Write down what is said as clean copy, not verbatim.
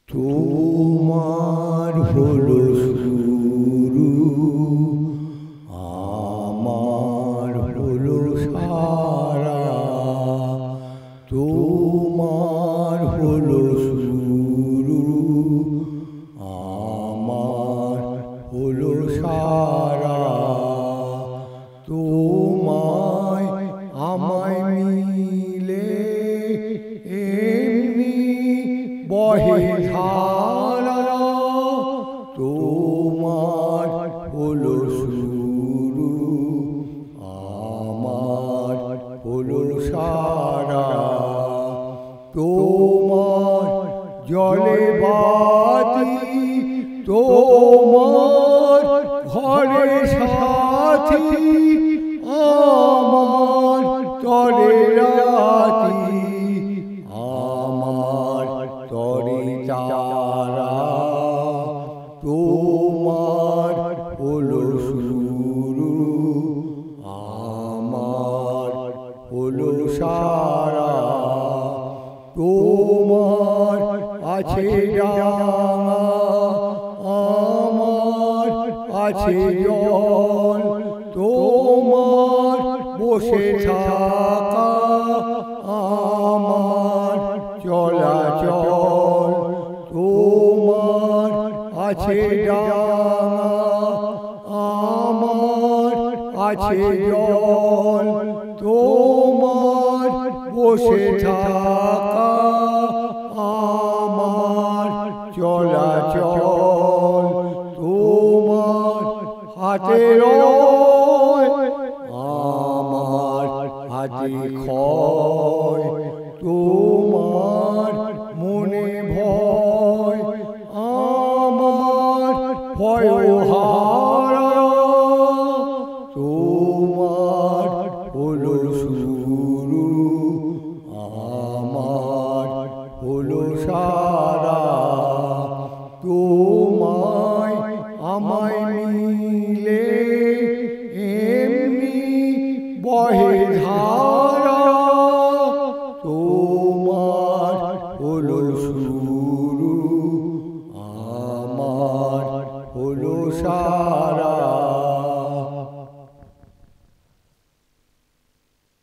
তোমার হলো শুরু, আমার হলো সারা। তোমার হলো শুরু, আমার হলো সারা। তোমায় আমায় মিলে এমনি বহে ধারা। তোমার হলো শুরু, আমার হলো সারা। তোমার জলে বাতি, তোমার ঘরে সাথী, আমার তরে রাতি, আমার তরে তারা। তোমার হলো শুরু, আমার হলো সারা। তোমার আছে ডাঙা, আমার আছে জল। তোমার বসে থাকা, আমার চলাচল। তোমার আছে ডাঙা, আমার আছে জল। তোমার বসে থাকা, আমার চলাচল। তোমার হাতে রয়, আমার হাতে ক্ষয়। তোমার মনে ভয়, আমার ভয় হারা। তোমার হলো শুরু, আমার হলো সারা। তোমায় আমায় মিলে এমনি বহে ধারা। তোমার হলো